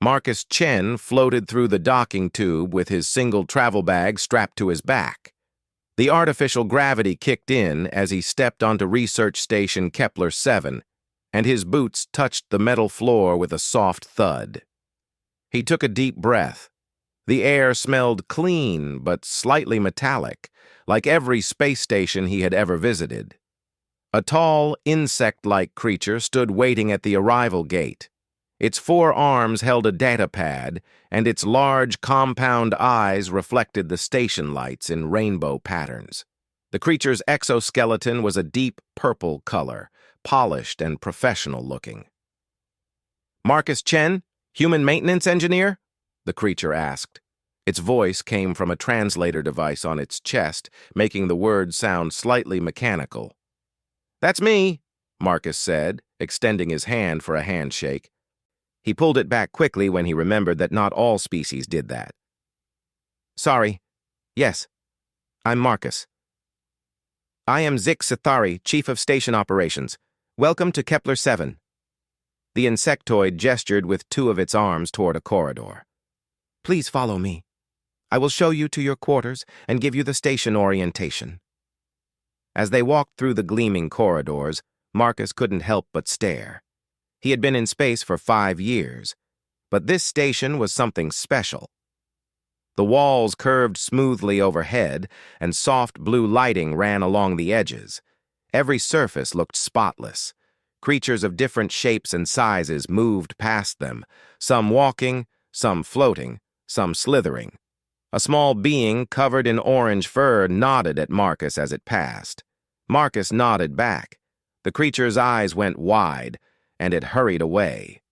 Marcus Chen floated through the docking tube with his single travel bag strapped to his back. The artificial gravity kicked in as he stepped onto Research Station Kepler-7, and his boots touched the metal floor with a soft thud. He took a deep breath. The air smelled clean but slightly metallic, like every space station he had ever visited. A tall, insect-like creature stood waiting at the arrival gate. Its 4 arms held a data pad, and its large, compound eyes reflected the station lights in rainbow patterns. The creature's exoskeleton was a deep purple color, polished and professional-looking. "Marcus Chen, human maintenance engineer?" the creature asked. Its voice came from a translator device on its chest, making the words sound slightly mechanical. "That's me," Marcus said, extending his hand for a handshake. He pulled it back quickly when he remembered that not all species did that. "Sorry. Yes. I'm Marcus. I am Scifistories, Chief of Station Operations. Welcome to Kepler-7. The insectoid gestured with 2 of its arms toward a corridor. "Please follow me. I will show you to your quarters and give you the station orientation." As they walked through the gleaming corridors, Marcus couldn't help but stare. He had been in space for 5 years, but this station was something special. The walls curved smoothly overhead, and soft blue lighting ran along the edges. Every surface looked spotless. Creatures of different shapes and sizes moved past them, some walking, some floating, some slithering. A small being covered in orange fur nodded at Marcus as it passed. Marcus nodded back. The creature's eyes went wide, and it hurried away.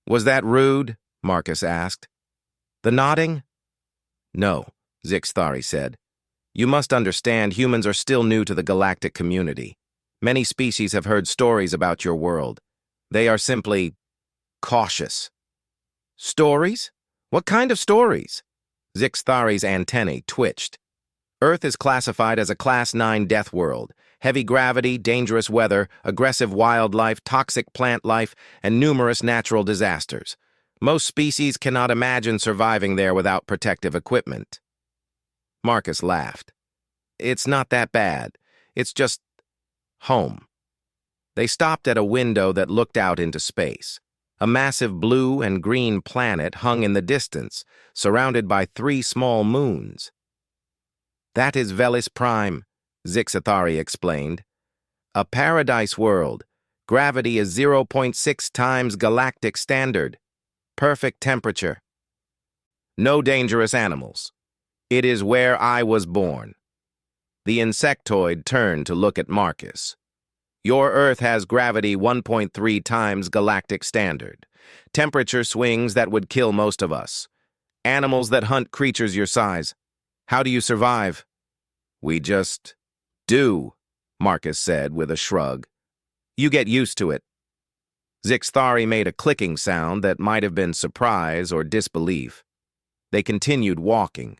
"Was that rude?" Marcus asked. "The nodding?" "No," Scifistories said. "You must understand humans are still new to the galactic community. Many species have heard stories about your world. They are simply cautious." "Stories? What kind of stories?" Scifistories' antennae twitched. "Earth is classified as a Class 9 death world. Heavy gravity, dangerous weather, aggressive wildlife, toxic plant life, and numerous natural disasters. Most species cannot imagine surviving there without protective equipment." Marcus laughed. "It's not that bad. It's just home." They stopped at a window that looked out into space. A massive blue and green planet hung in the distance, surrounded by 3 small moons. "That is Velis Prime," Scifistories explained. "A paradise world. Gravity is 0.6 times galactic standard. Perfect temperature. No dangerous animals. It is where I was born." The insectoid turned to look at Marcus. "Your Earth has gravity 1.3 times galactic standard. Temperature swings that would kill most of us. Animals that hunt creatures your size. How do you survive?" "We just do," Marcus said with a shrug. "You get used to it." Scifistories made a clicking sound that might have been surprise or disbelief. They continued walking.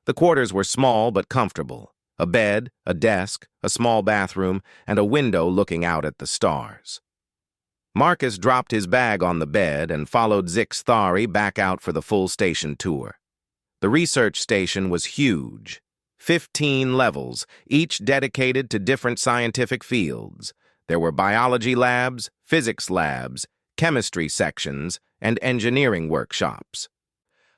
The quarters were small but comfortable. A bed, a desk, a small bathroom, and a window looking out at the stars. Marcus dropped his bag on the bed and followed Scifistories back out for the full station tour. The research station was huge. 15 levels, each dedicated to different scientific fields. There were biology labs, physics labs, chemistry sections, and engineering workshops.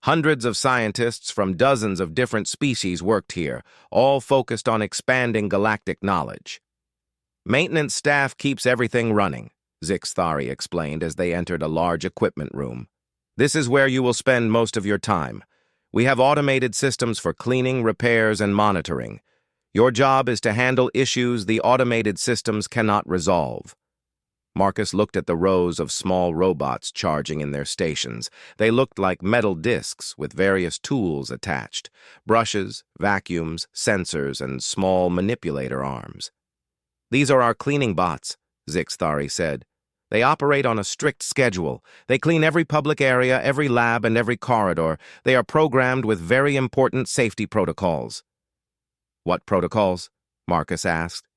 Hundreds of scientists from dozens of different species worked here, all focused on expanding galactic knowledge. "Maintenance staff keeps everything running," Scifistories explained as they entered a large equipment room. "This is where you will spend most of your time. We have automated systems for cleaning, repairs, and monitoring. Your job is to handle issues the automated systems cannot resolve." Marcus looked at the rows of small robots charging in their stations. They looked like metal discs with various tools attached: brushes, vacuums, sensors, and small manipulator arms. "These are our cleaning bots," Scifistories said. "They operate on a strict schedule. They clean every public area, every lab, and every corridor. They are programmed with very important safety protocols." "What protocols?" Marcus asked.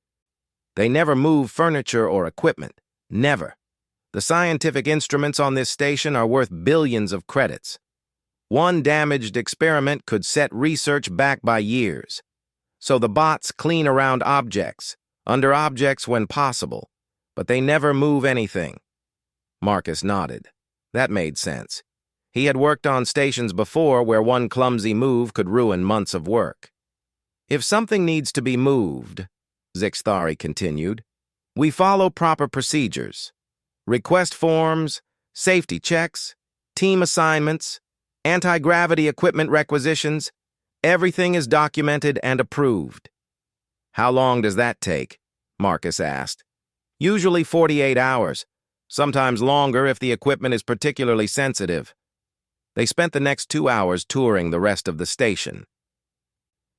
"They never move furniture or equipment. Never. The scientific instruments on this station are worth billions of credits. One damaged experiment could set research back by years. So the bots clean around objects, under objects when possible, but they never move anything. Marcus nodded. That made sense. He had worked on stations before where one clumsy move could ruin months of work. If something needs to be moved, Zixthari continued, we follow proper procedures. Request forms, safety checks, team assignments, anti-gravity equipment requisitions, everything is documented and approved. How long does that take? Marcus asked. Usually 48 hours, sometimes longer if the equipment is particularly sensitive. They spent the next 2 hours touring the rest of the station.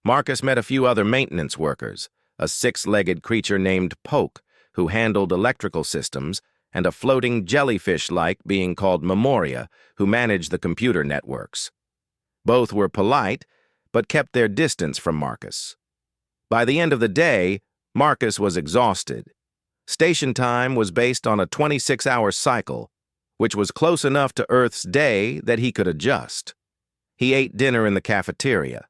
Marcus met a few other maintenance workers, a 6-legged creature named Poke, who handled electrical systems, and a floating jellyfish-like being called Memoria, who managed the computer networks. Both were polite, but kept their distance from Marcus. By the end of the day, Marcus was exhausted. Station time was based on a 26-hour cycle, which was close enough to Earth's day that he could adjust. He ate dinner in the cafeteria,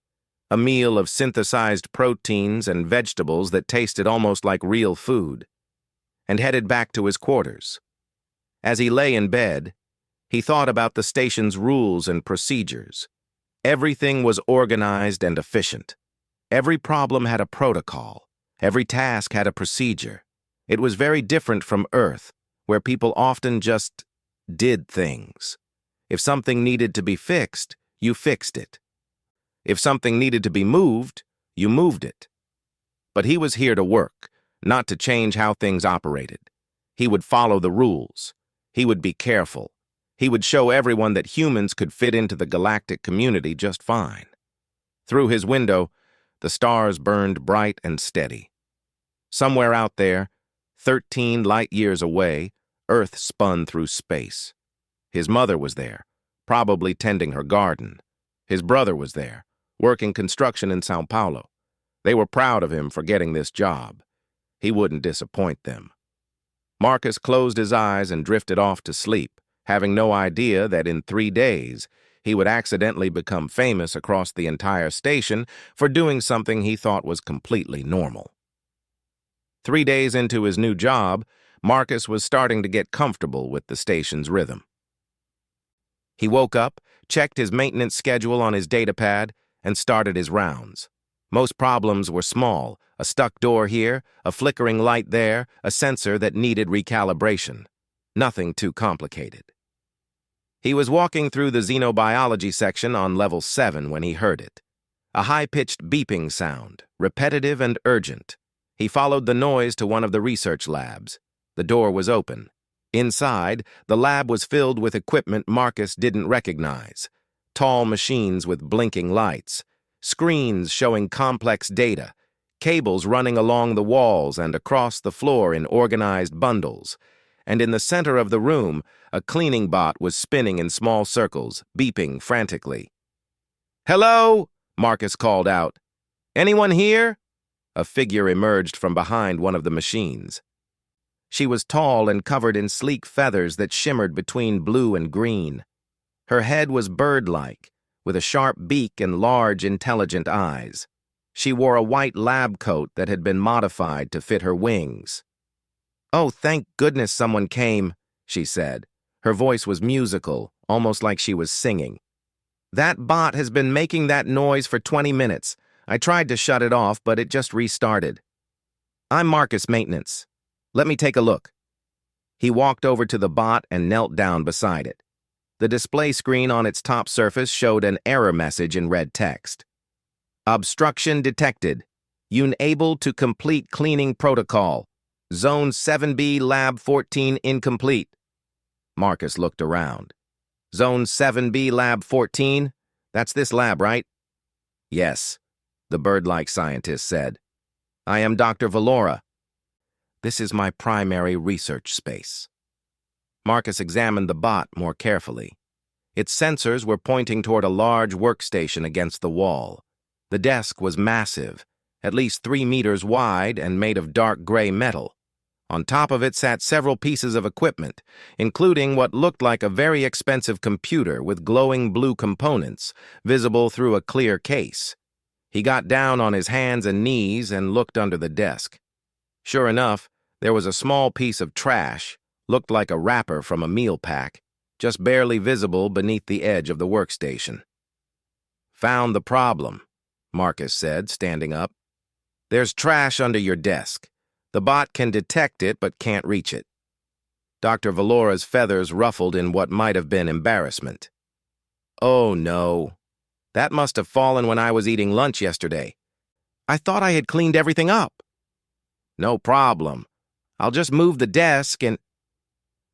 a meal of synthesized proteins and vegetables that tasted almost like real food, and headed back to his quarters. As he lay in bed, he thought about the station's rules and procedures. Everything was organized and efficient. Every problem had a protocol. Every task had a procedure. It was very different from Earth, where people often just did things. If something needed to be fixed, you fixed it. If something needed to be moved, you moved it. But he was here to work, not to change how things operated. He would follow the rules. He would be careful. He would show everyone that humans could fit into the galactic community just fine. Through his window, the stars burned bright and steady. Somewhere out there, 13 light years away, Earth spun through space. His mother was there, probably tending her garden. His brother was there, working construction in Sao Paulo. They were proud of him for getting this job. He wouldn't disappoint them. Marcus closed his eyes and drifted off to sleep, having no idea that in 3 days he would accidentally become famous across the entire station for doing something he thought was completely normal. 3 days into his new job, Marcus was starting to get comfortable with the station's rhythm. He woke up, checked his maintenance schedule on his datapad, and started his rounds. Most problems were small, a stuck door here, a flickering light there, a sensor that needed recalibration. Nothing too complicated. He was walking through the xenobiology section on level 7 when he heard it. A high-pitched beeping sound, repetitive and urgent. He followed the noise to one of the research labs. The door was open. Inside, the lab was filled with equipment Marcus didn't recognize. Tall machines with blinking lights, screens showing complex data, cables running along the walls and across the floor in organized bundles. And in the center of the room, a cleaning bot was spinning in small circles, beeping frantically. "Hello?" Marcus called out. "Anyone here?" A figure emerged from behind one of the machines. She was tall and covered in sleek feathers that shimmered between blue and green. Her head was bird-like, with a sharp beak and large, intelligent eyes. She wore a white lab coat that had been modified to fit her wings. "Oh, thank goodness someone came," she said. Her voice was musical, almost like she was singing. "That bot has been making that noise for 20 minutes. I tried to shut it off, but it just restarted. I'm Marcus Maintenance. Let me take a look." He walked over to the bot and knelt down beside it. The display screen on its top surface showed an error message in red text. "Obstruction detected. Unable to complete cleaning protocol. Zone 7B Lab 14 incomplete." Marcus looked around. "Zone 7B Lab 14? That's this lab, right?" "Yes," the bird-like scientist said. "I am Dr. Valora. This is my primary research space." Marcus examined the bot more carefully. Its sensors were pointing toward a large workstation against the wall. The desk was massive, at least 3 meters wide and made of dark gray metal. On top of it sat several pieces of equipment, including what looked like a very expensive computer with glowing blue components, visible through a clear case. He got down on his hands and knees and looked under the desk. Sure enough, there was a small piece of trash, looked like a wrapper from a meal pack, just barely visible beneath the edge of the workstation. "Found the problem," Marcus said, standing up. "There's trash under your desk. The bot can detect it but can't reach it." Dr. Valora's feathers ruffled in what might have been embarrassment. "Oh, no. That must have fallen when I was eating lunch yesterday. I thought I had cleaned everything up." "No problem. I'll just move the desk and—"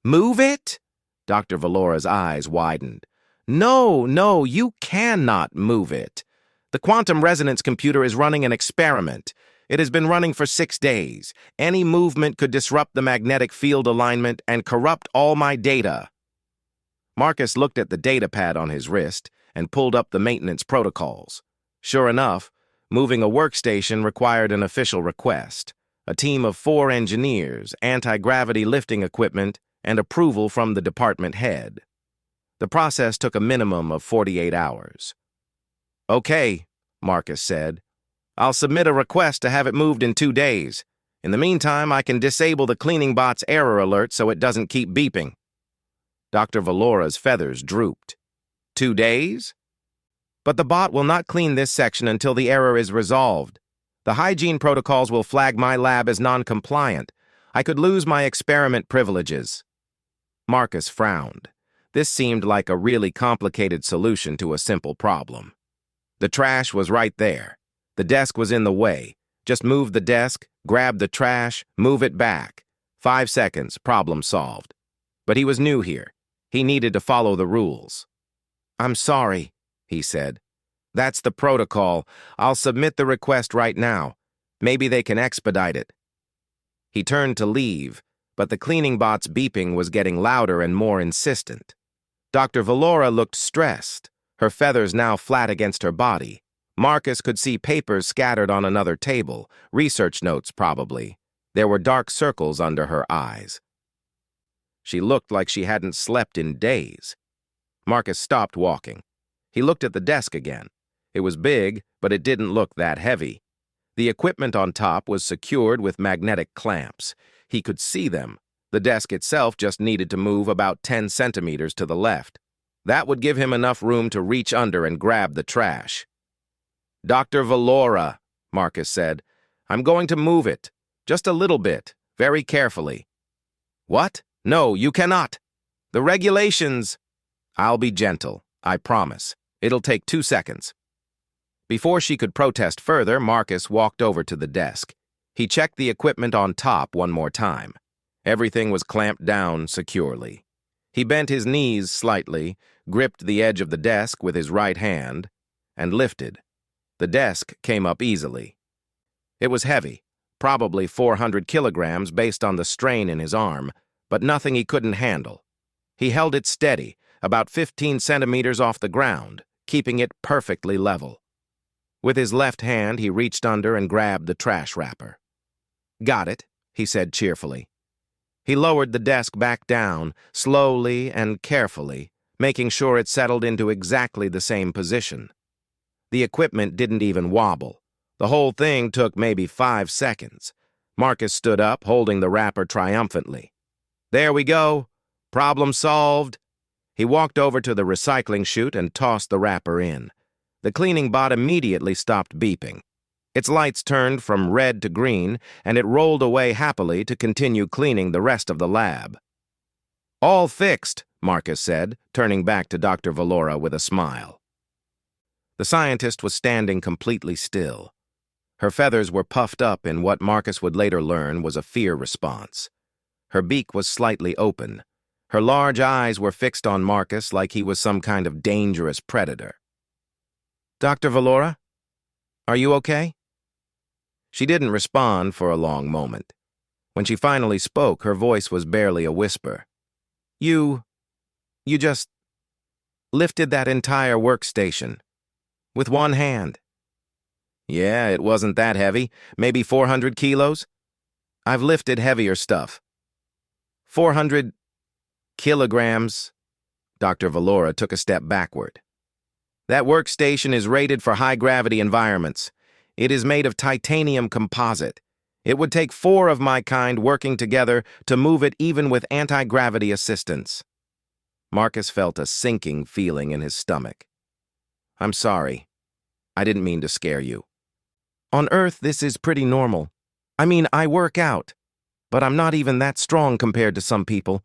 "Move it?" Dr. Valora's eyes widened. No, you cannot move it. The quantum resonance computer is running an experiment. It has been running for 6 days. Any movement could disrupt the magnetic field alignment and corrupt all my data." Marcus looked at the data pad on his wrist and pulled up the maintenance protocols. Sure enough, moving a workstation required an official request, a team of 4 engineers, anti-gravity lifting equipment, and approval from the department head. The process took a minimum of 48 hours. "Okay," Marcus said. "I'll submit a request to have it moved in 2 days. In the meantime, I can disable the cleaning bot's error alert so it doesn't keep beeping." Dr. Valora's feathers drooped. 2 days? "But the bot will not clean this section until the error is resolved. The hygiene protocols will flag my lab as non-compliant. I could lose my experiment privileges." Marcus frowned. This seemed like a really complicated solution to a simple problem. The trash was right there. The desk was in the way. Just move the desk, grab the trash, move it back. 5 seconds, problem solved. But he was new here. He needed to follow the rules. "I'm sorry," he said. "That's the protocol. I'll submit the request right now. Maybe they can expedite it." He turned to leave, but the cleaning bot's beeping was getting louder and more insistent. Dr. Valora looked stressed, her feathers now flat against her body. Marcus could see papers scattered on another table, research notes probably. There were dark circles under her eyes. She looked like she hadn't slept in days. Marcus stopped walking. He looked at the desk again. It was big, but it didn't look that heavy. The equipment on top was secured with magnetic clamps. He could see them. The desk itself just needed to move about 10 centimeters to the left. That would give him enough room to reach under and grab the trash. "Dr. Valora," Marcus said, "I'm going to move it. Just a little bit, very carefully." "What? No, you cannot. The regulations—" "I'll be gentle, I promise. It'll take 2 seconds." Before she could protest further, Marcus walked over to the desk. He checked the equipment on top one more time. Everything was clamped down securely. He bent his knees slightly, gripped the edge of the desk with his right hand, and lifted. The desk came up easily. It was heavy, probably 400 kilograms based on the strain in his arm, but nothing he couldn't handle. He held it steady, about 15 centimeters off the ground, keeping it perfectly level. With his left hand, he reached under and grabbed the trash wrapper. "Got it," he said cheerfully. He lowered the desk back down, slowly and carefully, making sure it settled into exactly the same position. The equipment didn't even wobble. The whole thing took maybe 5 seconds. Marcus stood up, holding the wrapper triumphantly. "There we go. Problem solved." He walked over to the recycling chute and tossed the wrapper in. The cleaning bot immediately stopped beeping. Its lights turned from red to green, and it rolled away happily to continue cleaning the rest of the lab. "All fixed," Marcus said, turning back to Dr. Valora with a smile. The scientist was standing completely still. Her feathers were puffed up in what Marcus would later learn was a fear response. Her beak was slightly open. Her large eyes were fixed on Marcus like he was some kind of dangerous predator. "Dr. Valora, are you okay?" She didn't respond for a long moment. When she finally spoke, her voice was barely a whisper. You just lifted that entire workstation. With one hand." "Yeah, it wasn't that heavy. Maybe 400 kilos?" I've lifted heavier stuff. 400 kilograms. Dr. Valora took a step backward. That workstation is rated for high-gravity environments. It is made of titanium composite. It would take 4 of my kind working together to move it even with anti-gravity assistance. Marcus felt a sinking feeling in his stomach. I'm sorry. I didn't mean to scare you. On Earth, this is pretty normal. I mean, I work out, but I'm not even that strong compared to some people.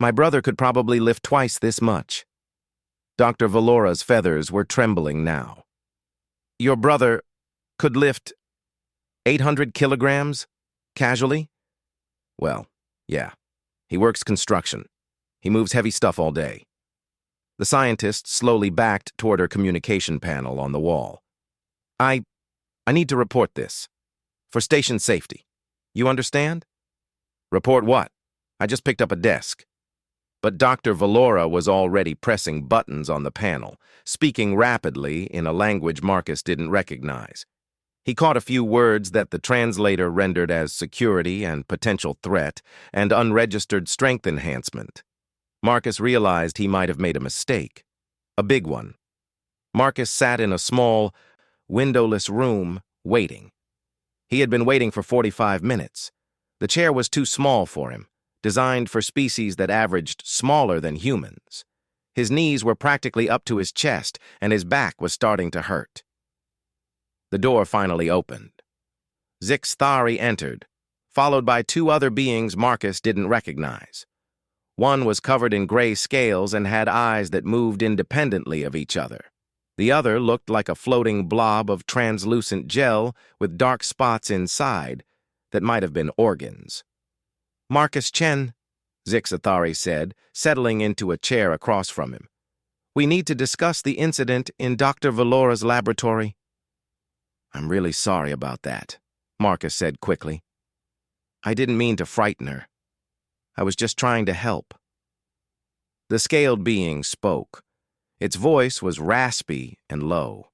My brother could probably lift twice this much. Dr. Valora's feathers were trembling now. Your brother could lift 800 kilograms? Casually? Well, yeah. He works construction. He moves heavy stuff all day. The scientist slowly backed toward her communication panel on the wall. I need to report this. For station safety. You understand? Report what? I just picked up a desk. But Dr. Valora was already pressing buttons on the panel, speaking rapidly in a language Marcus didn't recognize. He caught a few words that the translator rendered as security and potential threat and unregistered strength enhancement. Marcus realized he might have made a mistake. A big one. Marcus sat in a small, windowless room, waiting. He had been waiting for 45 minutes. The chair was too small for him, designed for species that averaged smaller than humans. His knees were practically up to his chest, and his back was starting to hurt. The door finally opened. Zixthari entered, followed by 2 other beings Marcus didn't recognize. One was covered in gray scales and had eyes that moved independently of each other. The other looked like a floating blob of translucent gel with dark spots inside that might have been organs. Marcus Chen, Zixthari said, settling into a chair across from him. We need to discuss the incident in Dr. Valora's laboratory. I'm really sorry about that, Marcus said quickly. I didn't mean to frighten her. I was just trying to help. The scaled being spoke. Its voice was raspy and low.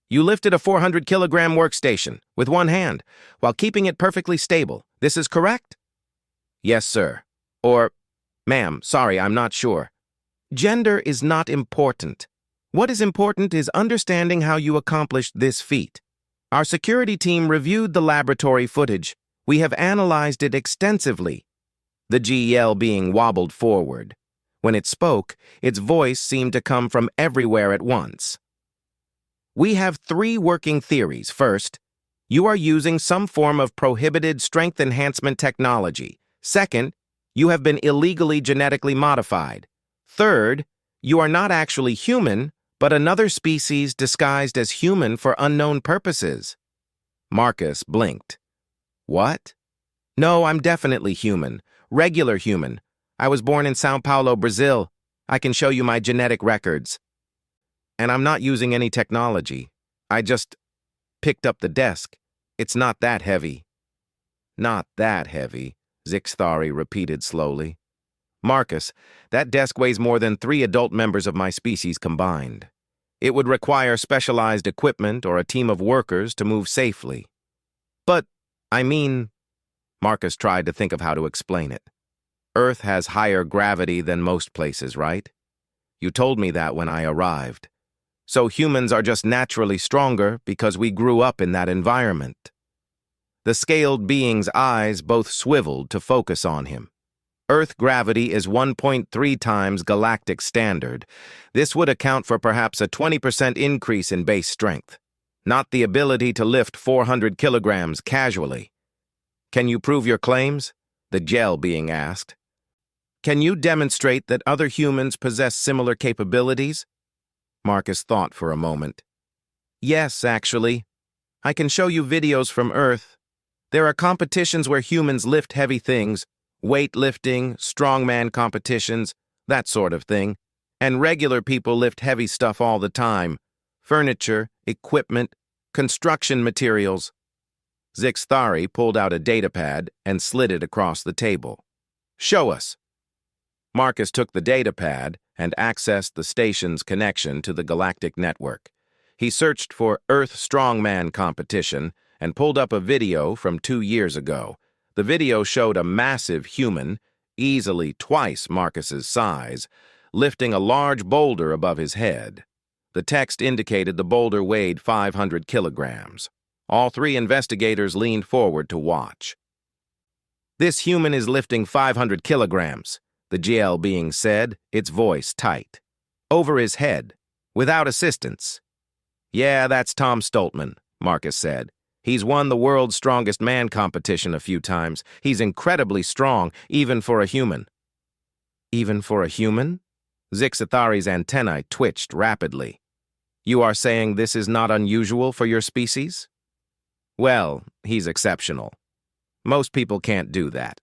You lifted a 400-kilogram workstation with one hand while keeping it perfectly stable. This is correct? Yes, sir. Or, ma'am, sorry, I'm not sure. Gender is not important. What is important is understanding how you accomplished this feat. Our security team reviewed the laboratory footage. We have analyzed it extensively. The GL being wobbled forward. When it spoke, its voice seemed to come from everywhere at once. We have 3 working theories. First, you are using some form of prohibited strength enhancement technology. Second, you have been illegally genetically modified. Third, you are not actually human, but another species disguised as human for unknown purposes. Marcus blinked. What? No, I'm definitely human. Regular human. I was born in São Paulo, Brazil. I can show you my genetic records. And I'm not using any technology. I just picked up the desk. It's not that heavy. Not that heavy, Zixthari repeated slowly. Marcus, that desk weighs more than 3 adult members of my species combined. It would require specialized equipment or a team of workers to move safely. But, I mean, Marcus tried to think of how to explain it. Earth has higher gravity than most places, right? You told me that when I arrived. So humans are just naturally stronger because we grew up in that environment. The scaled being's eyes both swiveled to focus on him. Earth gravity is 1.3 times galactic standard. This would account for perhaps a 20% increase in base strength, not the ability to lift 400 kilograms casually. Can you prove your claims? The gel being asked. Can you demonstrate that other humans possess similar capabilities? Marcus thought for a moment. Yes, actually. I can show you videos from Earth. There are competitions where humans lift heavy things, weightlifting, strongman competitions, that sort of thing. And regular people lift heavy stuff all the time. Furniture, equipment, construction materials. Zixthari pulled out a datapad and slid it across the table. Show us. Marcus took the datapad and accessed the station's connection to the galactic network. He searched for Earth Strongman competition and pulled up a video from 2 years ago. The video showed a massive human, easily twice Marcus's size, lifting a large boulder above his head. The text indicated the boulder weighed 500 kilograms. All three investigators leaned forward to watch. "This human is lifting 500 kilograms, the GL being said, its voice tight. "Over his head, without assistance." "Yeah, that's Tom Stoltman," Marcus said. "He's won the world's strongest man competition a few times. He's incredibly strong, even for a human." "Even for a human?" Zixathari's antennae twitched rapidly. "You are saying this is not unusual for your species?" "Well, he's exceptional. Most people can't do that.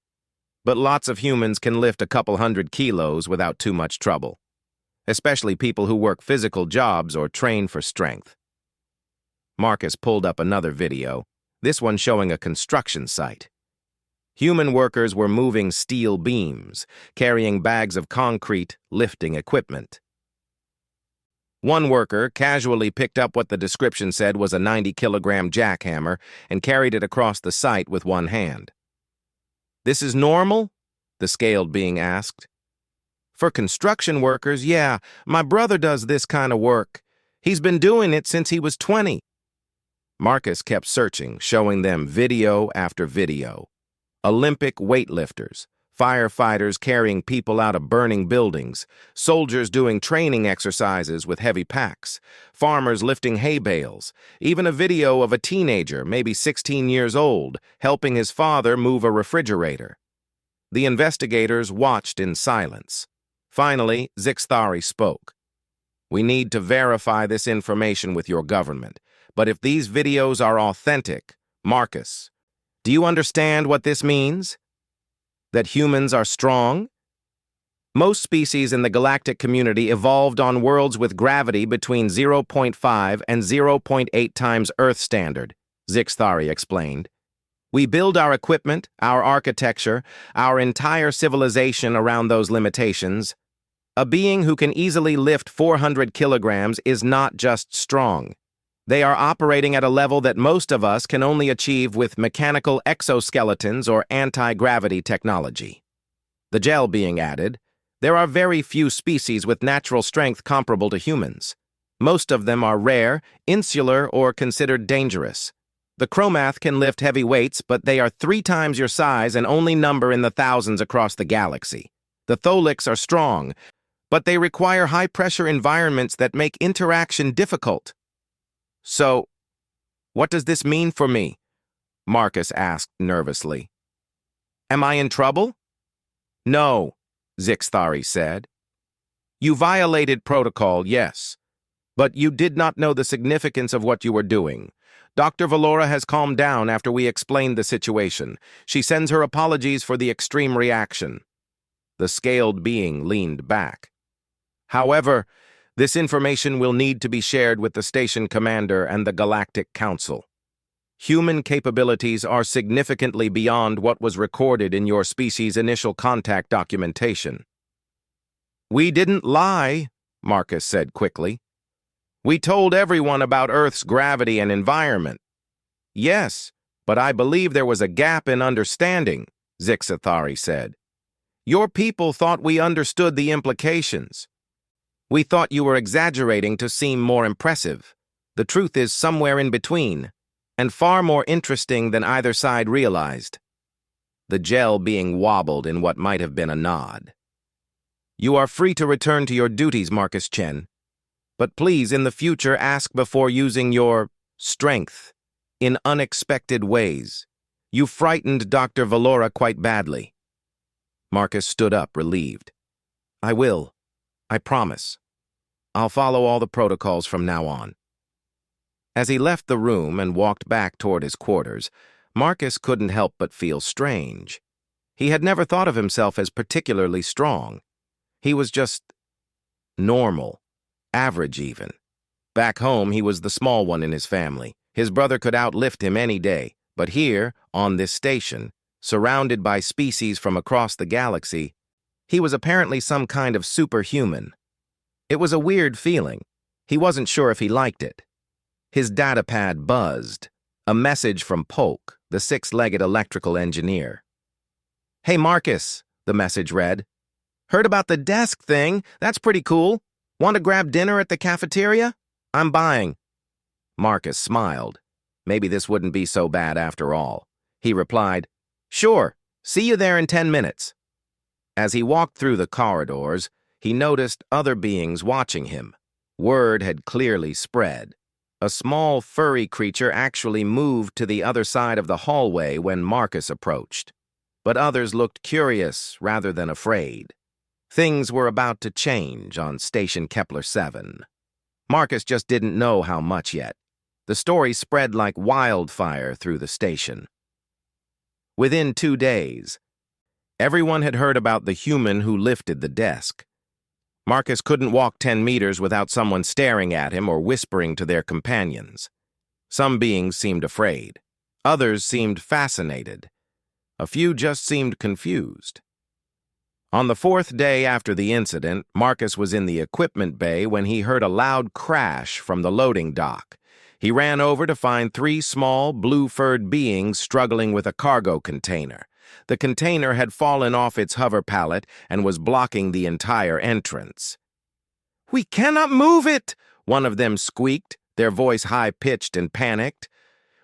But lots of humans can lift a couple 100 kilos without too much trouble, especially people who work physical jobs or train for strength." Marcus pulled up another video, this one showing a construction site. Human workers were moving steel beams, carrying bags of concrete, lifting equipment. One worker casually picked up what the description said was a 90-kilogram jackhammer and carried it across the site with one hand. "This is normal?" the scaled being asked. "For construction workers, yeah. My brother does this kind of work. He's been doing it since he was 20. Marcus kept searching, showing them video after video. Olympic weightlifters, firefighters carrying people out of burning buildings, soldiers doing training exercises with heavy packs, farmers lifting hay bales, even a video of a teenager, maybe 16 years old, helping his father move a refrigerator. The investigators watched in silence. Finally, Zixathari spoke. "We need to verify this information with your government. But if these videos are authentic, Marcus, do you understand what this means? That humans are strong? Most species in the galactic community evolved on worlds with gravity between 0.5 and 0.8 times Earth standard," Zixathari explained. "We build our equipment, our architecture, our entire civilization around those limitations. A being who can easily lift 400 kilograms is not just strong. They are operating at a level that most of us can only achieve with mechanical exoskeletons or anti-gravity technology." The gel being added, "There are very few species with natural strength comparable to humans. Most of them are rare, insular, or considered dangerous. The chromath can lift heavy weights, but they are 3 times your size and only number in the thousands across the galaxy. The tholics are strong, but they require high-pressure environments that make interaction difficult." "So, what does this mean for me?" Marcus asked nervously. "Am I in trouble?" "No," Zixathari said. "You violated protocol, yes, but you did not know the significance of what you were doing. Dr. Valora has calmed down after we explained the situation. She sends her apologies for the extreme reaction." The scaled being leaned back. "However, this information will need to be shared with the station commander and the Galactic Council. Human capabilities are significantly beyond what was recorded in your species' initial contact documentation." "We didn't lie," Marcus said quickly. "We told everyone about Earth's gravity and environment." "Yes, but I believe there was a gap in understanding," Zixathari said. "Your people thought we understood the implications. We thought you were exaggerating to seem more impressive. The truth is somewhere in between, and far more interesting than either side realized." The gel being wobbled in what might have been a nod. "You are free to return to your duties, Marcus Chen. But please, in the future, ask before using your strength in unexpected ways. You frightened Dr. Valora quite badly." Marcus stood up, relieved. "I will. I promise. I'll follow all the protocols from now on." As he left the room and walked back toward his quarters, Marcus couldn't help but feel strange. He had never thought of himself as particularly strong. He was just normal, average even. Back home, he was the small one in his family. His brother could outlift him any day, but here, on this station, surrounded by species from across the galaxy, he was apparently some kind of superhuman. It was a weird feeling. He wasn't sure if he liked it. His datapad buzzed. A message from Polk, the six-legged electrical engineer. "Hey, Marcus," the message read. "Heard about the desk thing? That's pretty cool. Want to grab dinner at the cafeteria? I'm buying." Marcus smiled. Maybe this wouldn't be so bad after all. He replied, "Sure, see you there in 10 minutes. As he walked through the corridors, he noticed other beings watching him. Word had clearly spread. A small, furry creature actually moved to the other side of the hallway when Marcus approached. But others looked curious rather than afraid. Things were about to change on Station Kepler 7. Marcus just didn't know how much yet. The story spread like wildfire through the station. Within 2 days, everyone had heard about the human who lifted the desk. Marcus couldn't walk 10 meters without someone staring at him or whispering to their companions. Some beings seemed afraid. Others seemed fascinated. A few just seemed confused. On the 4th day after the incident, Marcus was in the equipment bay when he heard a loud crash from the loading dock. He ran over to find 3 small, blue-furred beings struggling with a cargo container. The container had fallen off its hover pallet and was blocking the entire entrance. "We cannot move it!" one of them squeaked, their voice high-pitched and panicked.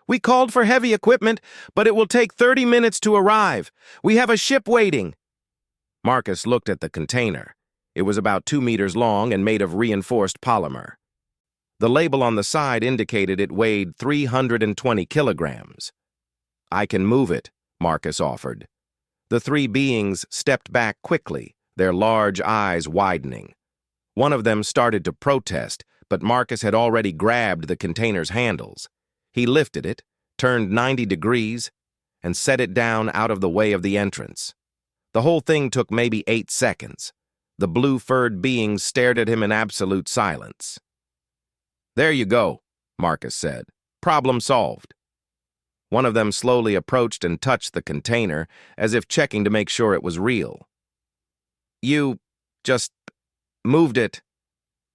"We called for heavy equipment, but it will take 30 minutes to arrive. We have a ship waiting." Marcus looked at the container. It was about 2 meters long and made of reinforced polymer. The label on the side indicated it weighed 320 kilograms. "I can move it," Marcus offered. The 3 beings stepped back quickly, their large eyes widening. One of them started to protest, but Marcus had already grabbed the container's handles. He lifted it, turned 90 degrees, and set it down out of the way of the entrance. The whole thing took maybe 8 seconds. The blue-furred beings stared at him in absolute silence. "There you go," Marcus said. "Problem solved." One of them slowly approached and touched the container, as if checking to make sure it was real. "You just moved it."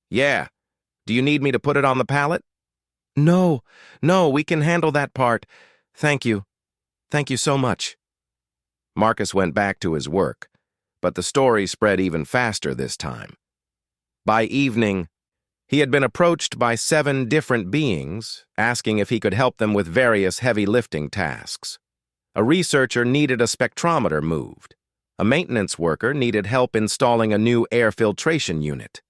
"Yeah. Do you need me to put it on the pallet?" No, we can handle that part. Thank you. Thank you so much." Marcus went back to his work, but the story spread even faster this time. By evening, he had been approached by 7 different beings, asking if he could help them with various heavy lifting tasks. A researcher needed a spectrometer moved. A maintenance worker needed help installing a new air filtration unit.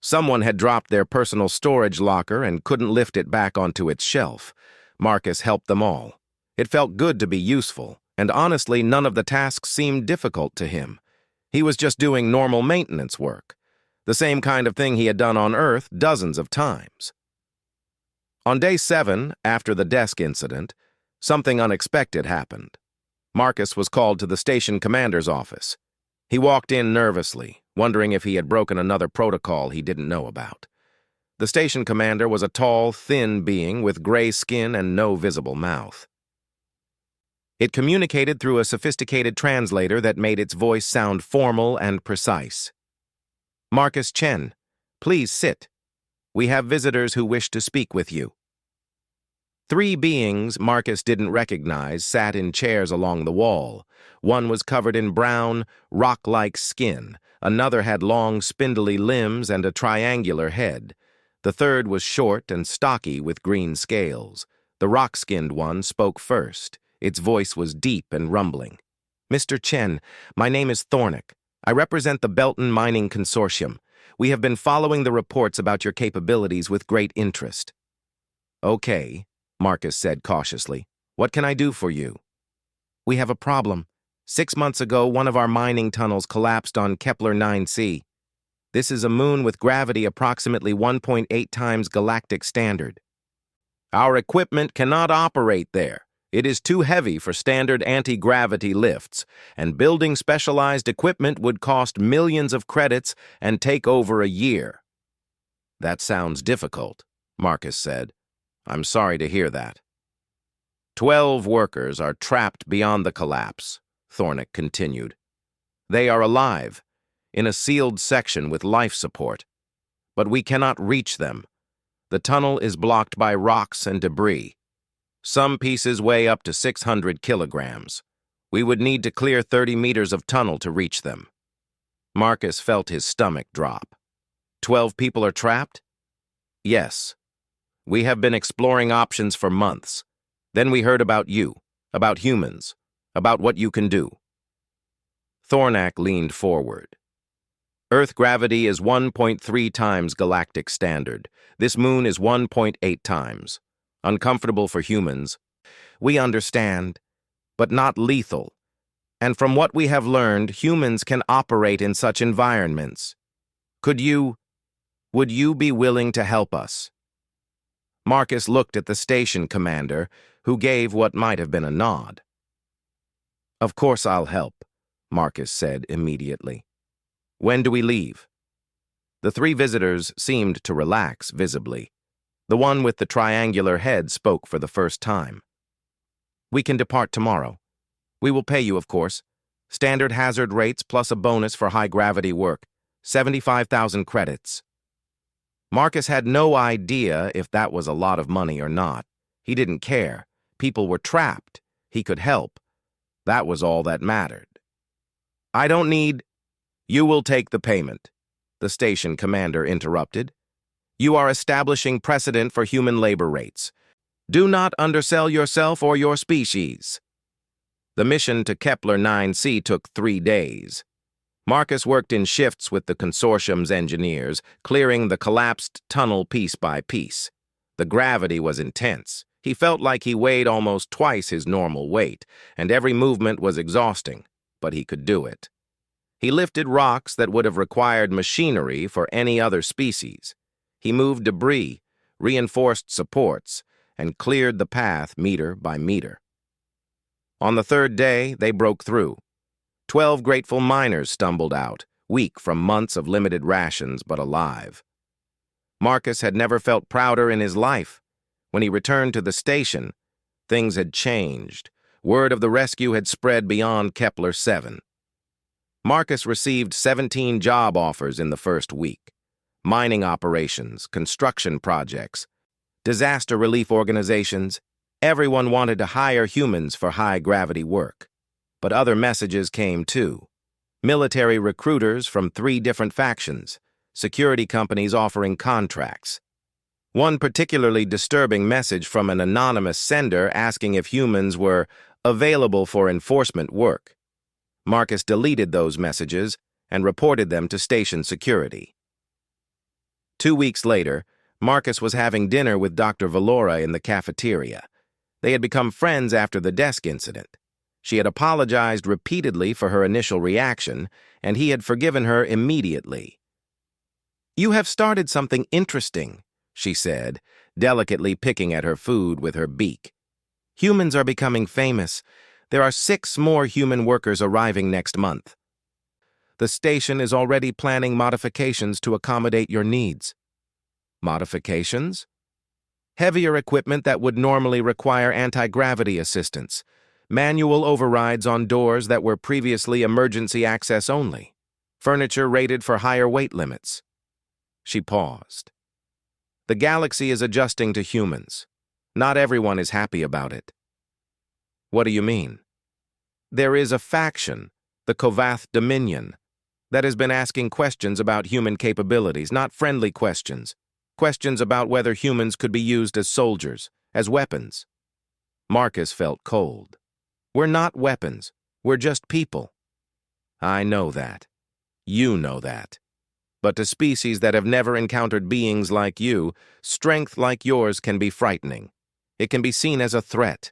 Someone had dropped their personal storage locker and couldn't lift it back onto its shelf. Marcus helped them all. It felt good to be useful, and honestly, none of the tasks seemed difficult to him. He was just doing normal maintenance work. The same kind of thing he had done on Earth dozens of times. On day 7, after the desk incident, something unexpected happened. Marcus was called to the station commander's office. He walked in nervously, wondering if he had broken another protocol he didn't know about. The station commander was a tall, thin being with gray skin and no visible mouth. It communicated through a sophisticated translator that made its voice sound formal and precise. "Marcus Chen, please sit. We have visitors who wish to speak with you." 3 beings Marcus didn't recognize sat in chairs along the wall. One was covered in brown, rock-like skin. Another had long, spindly limbs and a triangular head. The third was short and stocky with green scales. The rock-skinned one spoke first. Its voice was deep and rumbling. "Mr. Chen, my name is Thornick. I represent the Belton Mining Consortium. We have been following the reports about your capabilities with great interest." "Okay," Marcus said cautiously. "What can I do for you?" "We have a problem. 6 months ago, one of our mining tunnels collapsed on Kepler 9c. This is a moon with gravity approximately 1.8 times galactic standard. Our equipment cannot operate there. It is too heavy for standard anti-gravity lifts, and building specialized equipment would cost millions of credits and take over a year." "That sounds difficult," Marcus said. "I'm sorry to hear that." 12 workers are trapped beyond the collapse, Thornick continued. "They are alive, in a sealed section with life support, but we cannot reach them. The tunnel is blocked by rocks and debris. Some pieces weigh up to 600 kilograms. We would need to clear 30 meters of tunnel to reach them. Marcus felt his stomach drop. 12 people are trapped? Yes. We have been exploring options for months. Then we heard about you, about humans, about what you can do. Thornak leaned forward. Earth gravity is 1.3 times galactic standard. This moon is 1.8 times. Uncomfortable for humans. We understand, but not lethal. And from what we have learned, humans can operate in such environments. Would you be willing to help us? Marcus looked at the station commander, who gave what might have been a nod. Of course I'll help, Marcus said immediately. When do we leave? The three visitors seemed to relax visibly. The one with the triangular head spoke for the first time. We can depart tomorrow. We will pay you, of course. Standard hazard rates plus a bonus for high-gravity work. 75,000 credits. Marcus had no idea if that was a lot of money or not. He didn't care. People were trapped. He could help. That was all that mattered. I don't need... You will take the payment, the station commander interrupted. You are establishing precedent for human labor rates. Do not undersell yourself or your species. The mission to Kepler 9c took 3 days. Marcus worked in shifts with the consortium's engineers, clearing the collapsed tunnel piece by piece. The gravity was intense. He felt like he weighed almost twice his normal weight, and every movement was exhausting, but he could do it. He lifted rocks that would have required machinery for any other species. He moved debris, reinforced supports, and cleared the path meter by meter. On the 3rd day, they broke through. 12 grateful miners stumbled out, weak from months of limited rations but alive. Marcus had never felt prouder in his life. When he returned to the station, things had changed. Word of the rescue had spread beyond Kepler 7. Marcus received 17 job offers in the first week. Mining operations, construction projects, disaster relief organizations. Everyone wanted to hire humans for high-gravity work. But other messages came too. Military recruiters from 3 different factions, security companies offering contracts. One particularly disturbing message from an anonymous sender asking if humans were available for enforcement work. Marcus deleted those messages and reported them to station security. 2 weeks later, Marcus was having dinner with Dr. Valora in the cafeteria. They had become friends after the desk incident. She had apologized repeatedly for her initial reaction, and he had forgiven her immediately. You have started something interesting, she said, delicately picking at her food with her beak. Humans are becoming famous. There are 6 more human workers arriving next month. The station is already planning modifications to accommodate your needs. Modifications? Heavier equipment that would normally require anti-gravity assistance. Manual overrides on doors that were previously emergency access only. Furniture rated for higher weight limits. She paused. The galaxy is adjusting to humans. Not everyone is happy about it. What do you mean? There is a faction, the Kovath Dominion, that has been asking questions about human capabilities, not friendly questions. Questions about whether humans could be used as soldiers, as weapons. Marcus felt cold. We're not weapons. We're just people. I know that. You know that. But to species that have never encountered beings like you, strength like yours can be frightening. It can be seen as a threat.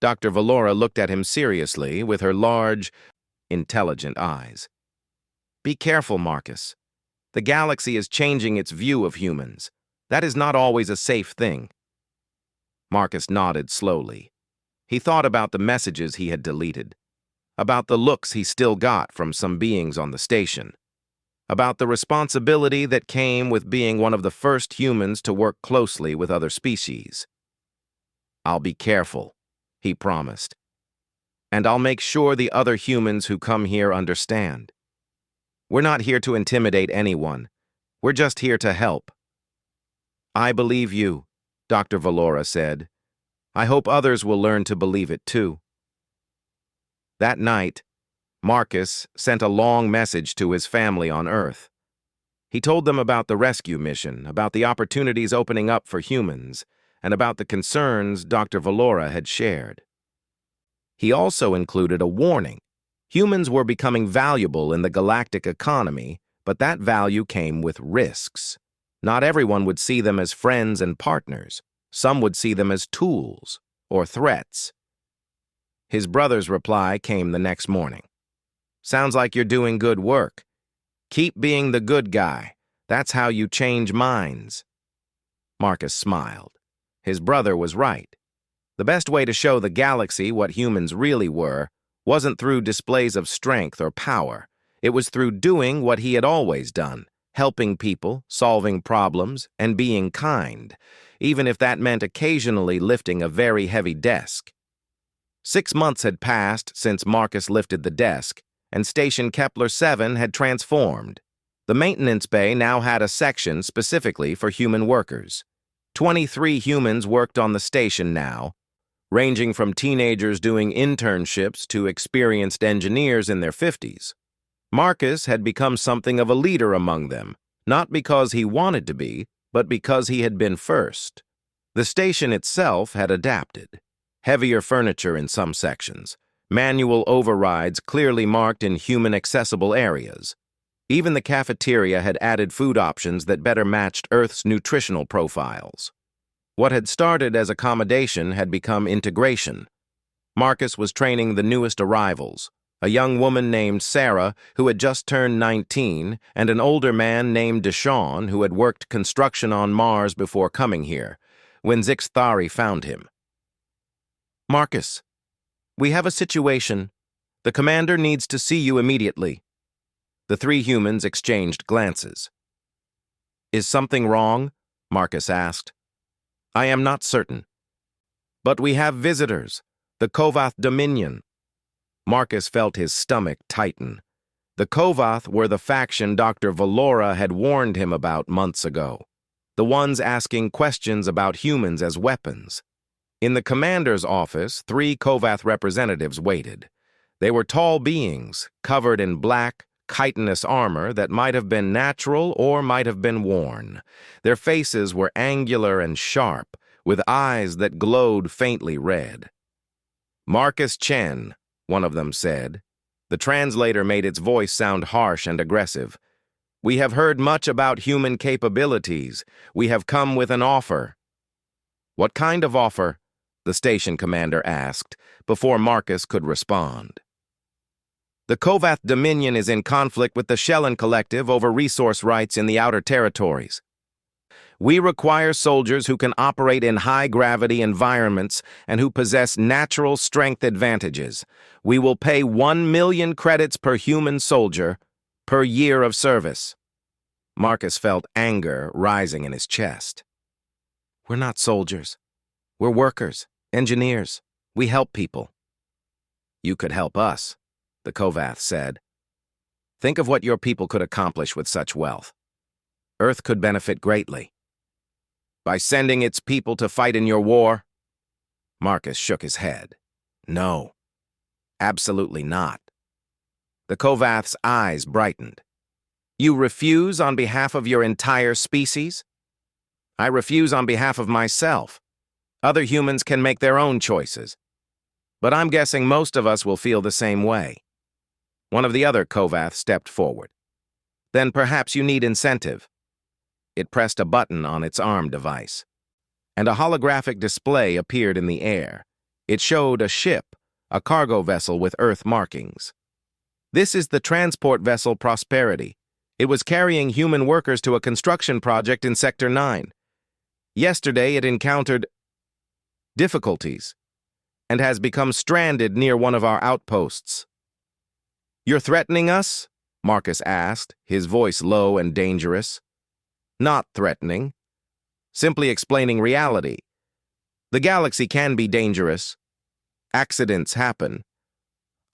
Dr. Valora looked at him seriously with her large, intelligent eyes. Be careful, Marcus. The galaxy is changing its view of humans. That is not always a safe thing. Marcus nodded slowly. He thought about the messages he had deleted, about the looks he still got from some beings on the station, about the responsibility that came with being one of the first humans to work closely with other species. I'll be careful, he promised. And I'll make sure the other humans who come here understand. We're not here to intimidate anyone. We're just here to help. I believe you, Dr. Valora said. I hope others will learn to believe it too. That night, Marcus sent a long message to his family on Earth. He told them about the rescue mission, about the opportunities opening up for humans, and about the concerns Dr. Valora had shared. He also included a warning. Humans were becoming valuable in the galactic economy, but that value came with risks. Not everyone would see them as friends and partners. Some would see them as tools or threats. His brother's reply came the next morning. Sounds like you're doing good work. Keep being the good guy. That's how you change minds. Marcus smiled. His brother was right. The best way to show the galaxy what humans really were wasn't through displays of strength or power. It was through doing what he had always done, helping people, solving problems, and being kind, even if that meant occasionally lifting a very heavy desk. 6 months had passed since Marcus lifted the desk, and Station Kepler 7 had transformed. The maintenance bay now had a section specifically for human workers. 23 humans worked on the station now, ranging from teenagers doing internships to experienced engineers in their 50s. Marcus had become something of a leader among them, not because he wanted to be, but because he had been first. The station itself had adapted. Heavier furniture in some sections, manual overrides clearly marked in human-accessible areas. Even the cafeteria had added food options that better matched Earth's nutritional profiles. What had started as accommodation had become integration. Marcus was training the newest arrivals, a young woman named Sarah who had just turned 19, and an older man named Deshawn who had worked construction on Mars before coming here, when Zixthari found him. Marcus, we have a situation. The commander needs to see you immediately. The 3 humans exchanged glances. Is something wrong? Marcus asked. I am not certain. But we have visitors, the Kovath Dominion. Marcus felt his stomach tighten. The Kovath were the faction Dr. Valora had warned him about months ago, the ones asking questions about humans as weapons. In the commander's office, 3 Kovath representatives waited. They were tall beings, covered in black, chitinous armor that might have been natural or might have been worn. Their faces were angular and sharp, with eyes that glowed faintly red. Marcus Chen, one of them said. The translator made its voice sound harsh and aggressive. We have heard much about human capabilities. We have come with an offer. What kind of offer? The station commander asked, before Marcus could respond. The Kovath Dominion is in conflict with the Shellan Collective over resource rights in the outer territories. We require soldiers who can operate in high-gravity environments and who possess natural strength advantages. We will pay 1 million credits per human soldier per year of service. Marcus felt anger rising in his chest. We're not soldiers. We're workers, engineers. We help people. You could help us, the Kovath said. Think of what your people could accomplish with such wealth. Earth could benefit greatly. By sending its people to fight in your war? Marcus shook his head. No, absolutely not. The Kovath's eyes brightened. You refuse on behalf of your entire species? I refuse on behalf of myself. Other humans can make their own choices. But I'm guessing most of us will feel the same way. One of the other Kovath stepped forward. Then perhaps you need incentive. It pressed a button on its arm device, and a holographic display appeared in the air. It showed a ship, a cargo vessel with Earth markings. This is the transport vessel Prosperity. It was carrying human workers to a construction project in Sector 9. Yesterday it encountered difficulties and has become stranded near one of our outposts. You're threatening us? Marcus asked, his voice low and dangerous. Not threatening. Simply explaining reality. The galaxy can be dangerous. Accidents happen.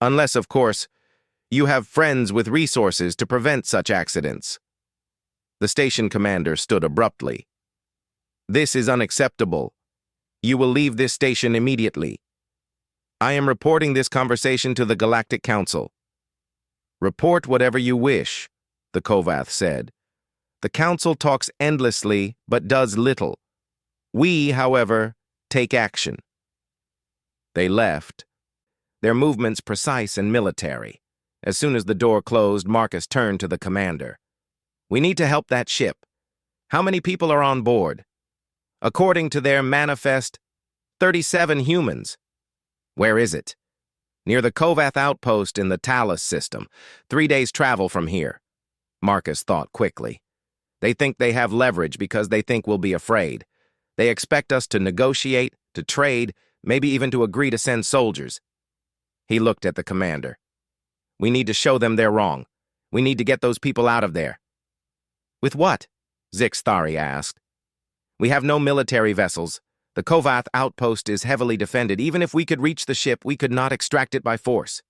Unless, of course, you have friends with resources to prevent such accidents. The station commander stood abruptly. This is unacceptable. You will leave this station immediately. I am reporting this conversation to the Galactic Council. Report whatever you wish, the Kovath said. The Council talks endlessly, but does little. We, however, take action. They left, their movements precise and military. As soon as the door closed, Marcus turned to the commander. We need to help that ship. How many people are on board? According to their manifest, 37 humans. Where is it? Near the Kovath outpost in the Talus system, 3 days' travel from here. Marcus thought quickly. They think they have leverage because they think we'll be afraid. They expect us to negotiate, to trade, maybe even to agree to send soldiers. He looked at the commander. We need to show them they're wrong. We need to get those people out of there. With what? Zixthari asked. We have no military vessels. The Kovath outpost is heavily defended. Even if we could reach the ship, we could not extract it by force.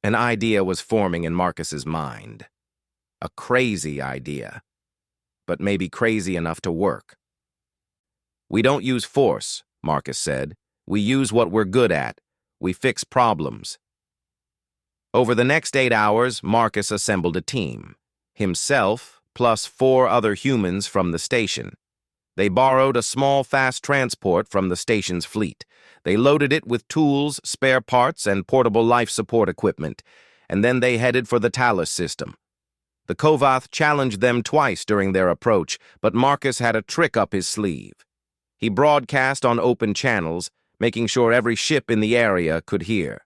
An idea was forming in Marcus's mind. A crazy idea, but maybe crazy enough to work. We don't use force, Marcus said. We use what we're good at. We fix problems. Over the next 8 hours, Marcus assembled a team. Himself, plus 4 other humans from the station. They borrowed a small fast transport from the station's fleet. They loaded it with tools, spare parts, and portable life support equipment, and then they headed for the Talus system. The Kovath challenged them twice during their approach, but Marcus had a trick up his sleeve. He broadcast on open channels, making sure every ship in the area could hear.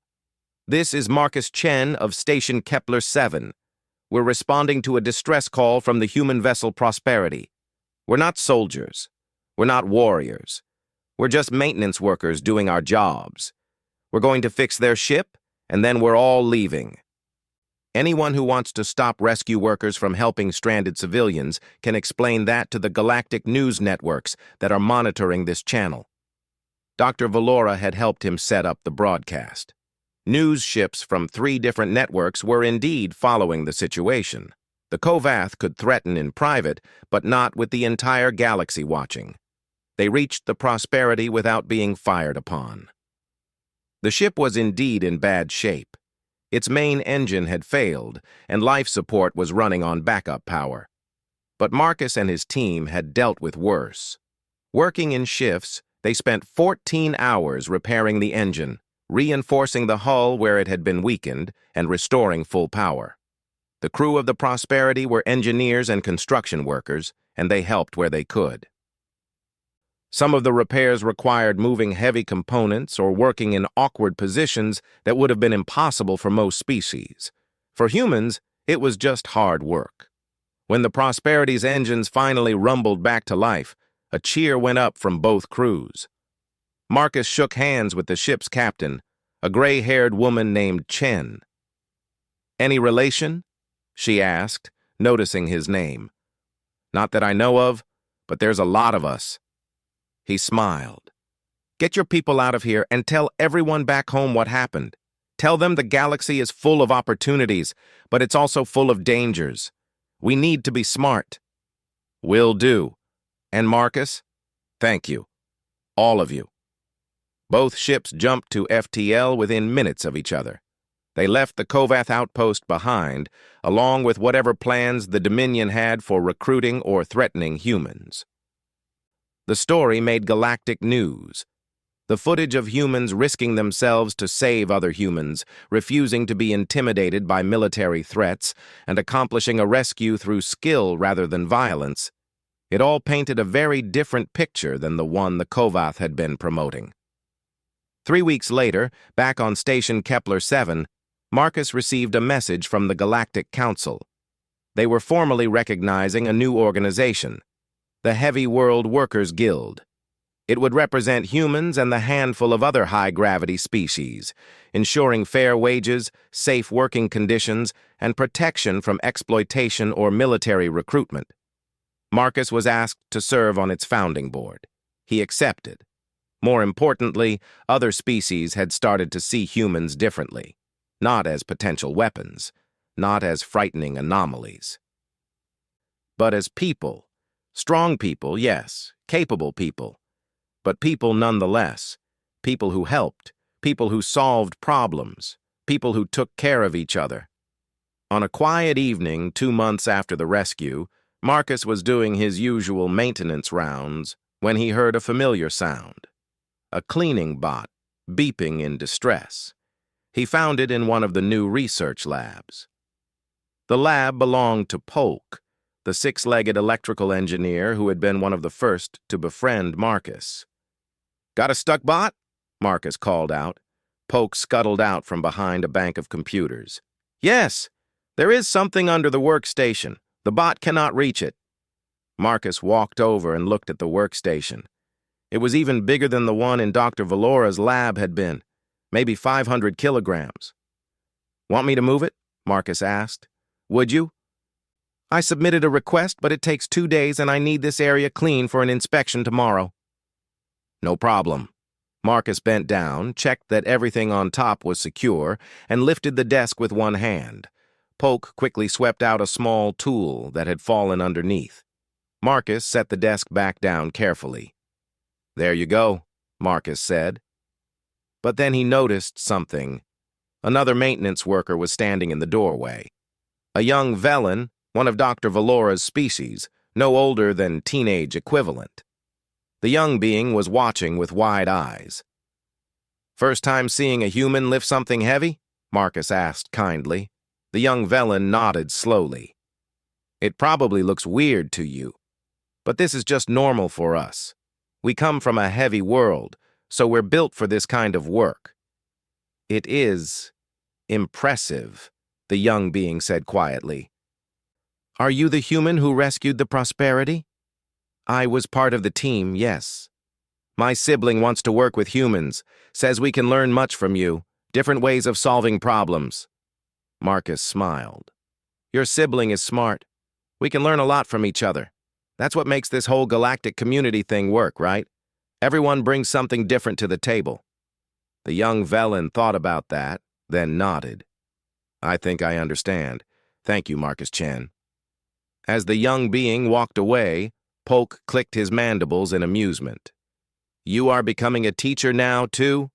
This is Marcus Chen of Station Kepler 7. We're responding to a distress call from the human vessel Prosperity. We're not soldiers. We're not warriors. We're just maintenance workers doing our jobs. We're going to fix their ship, and then we're all leaving. Anyone who wants to stop rescue workers from helping stranded civilians can explain that to the galactic news networks that are monitoring this channel. Dr. Valora had helped him set up the broadcast. News ships from 3 different networks were indeed following the situation. The Kovath could threaten in private, but not with the entire galaxy watching. They reached the Prosperity without being fired upon. The ship was indeed in bad shape. Its main engine had failed, and life support was running on backup power. But Marcus and his team had dealt with worse. Working in shifts, they spent 14 hours repairing the engine, reinforcing the hull where it had been weakened, and restoring full power. The crew of the Prosperity were engineers and construction workers, and they helped where they could. Some of the repairs required moving heavy components or working in awkward positions that would have been impossible for most species. For humans, it was just hard work. When the Prosperity's engines finally rumbled back to life, a cheer went up from both crews. Marcus shook hands with the ship's captain, a gray-haired woman named Chen. "Any relation?" she asked, noticing his name. "Not that I know of, but there's a lot of us." He smiled. "Get your people out of here and tell everyone back home what happened. Tell them the galaxy is full of opportunities, but it's also full of dangers. We need to be smart." "Will do. And Marcus, thank you. All of you." Both ships jumped to FTL within minutes of each other. They left the Kovath outpost behind, along with whatever plans the Dominion had for recruiting or threatening humans. The story made galactic news. The footage of humans risking themselves to save other humans, refusing to be intimidated by military threats, and accomplishing a rescue through skill rather than violence, it all painted a very different picture than the one the Kovath had been promoting. 3 weeks later, back on Station Kepler 7, Marcus received a message from the Galactic Council. They were formally recognizing a new organization, the Heavy World Workers Guild. It would represent humans and the handful of other high-gravity species, ensuring fair wages, safe working conditions, and protection from exploitation or military recruitment. Marcus was asked to serve on its founding board. He accepted. More importantly, other species had started to see humans differently, not as potential weapons, not as frightening anomalies, but as people. Strong people, yes, capable people. but people nonetheless. People who helped, people who solved problems, people who took care of each other. On a quiet evening 2 months after the rescue, Marcus was doing his usual maintenance rounds when he heard a familiar sound. A cleaning bot, beeping in distress. He found it in one of the new research labs. The lab belonged to Polk, the six-legged electrical engineer who had been one of the first to befriend Marcus. "Got a stuck bot?" Marcus called out. Polk scuttled out from behind a bank of computers. "Yes, there is something under the workstation. The bot cannot reach it." Marcus walked over and looked at the workstation. It was even bigger than the one in Dr. Valora's lab had been, maybe 500 kilograms. "Want me to move it?" Marcus asked. "Would you?" "I submitted a request, but it takes 2 days and I need this area clean for an inspection tomorrow." "No problem." Marcus bent down, checked that everything on top was secure, and lifted the desk with one hand. Polk quickly swept out a small tool that had fallen underneath. Marcus set the desk back down carefully. "There you go," Marcus said. But then he noticed something. Another maintenance worker was standing in the doorway. A young Velen, one of Dr. Valora's species, no older than teenage equivalent. The young being was watching with wide eyes. "First time seeing a human lift something heavy?" Marcus asked kindly. The young Velen nodded slowly. "It probably looks weird to you, but this is just normal for us. We come from a heavy world, so we're built for this kind of work." "It is impressive," the young being said quietly. "Are you the human who rescued the Prosperity?" "I was part of the team, yes. My sibling wants to work with humans, says we can learn much from you, different ways of solving problems." Marcus smiled. "Your sibling is smart. We can learn a lot from each other. That's what makes this whole galactic community thing work, right? Everyone brings something different to the table." The young Velen thought about that, then nodded. "I think I understand. Thank you, Marcus Chen." As the young being walked away, Polk clicked his mandibles in amusement. "You are becoming a teacher now, too?"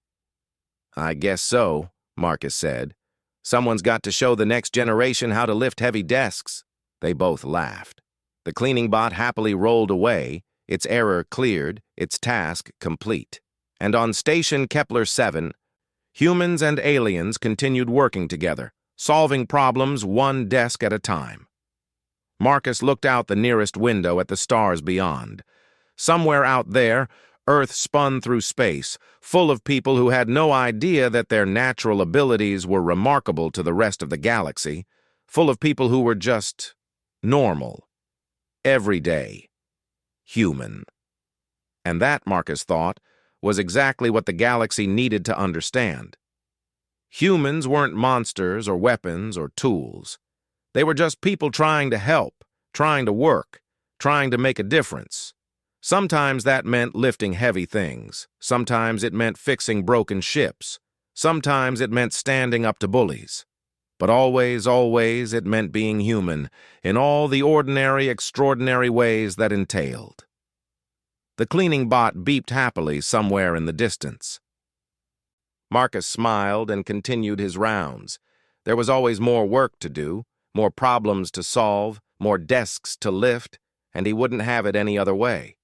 "I guess so," Marcus said. "Someone's got to show the next generation how to lift heavy desks." They both laughed. The cleaning bot happily rolled away, its error cleared, its task complete. And on Station Kepler 7, humans and aliens continued working together, solving problems one desk at a time. Marcus looked out the nearest window at the stars beyond. Somewhere out there, Earth spun through space, full of people who had no idea that their natural abilities were remarkable to the rest of the galaxy, full of people who were just normal, everyday, human. And that, Marcus thought, was exactly what the galaxy needed to understand. Humans weren't monsters or weapons or tools. They were just people trying to help, trying to work, trying to make a difference. Sometimes that meant lifting heavy things. Sometimes it meant fixing broken ships. Sometimes it meant standing up to bullies. But always, always it meant being human, in all the ordinary, extraordinary ways that entailed. The cleaning bot beeped happily somewhere in the distance. Marcus smiled and continued his rounds. There was always more work to do, more problems to solve, more desks to lift, and he wouldn't have it any other way.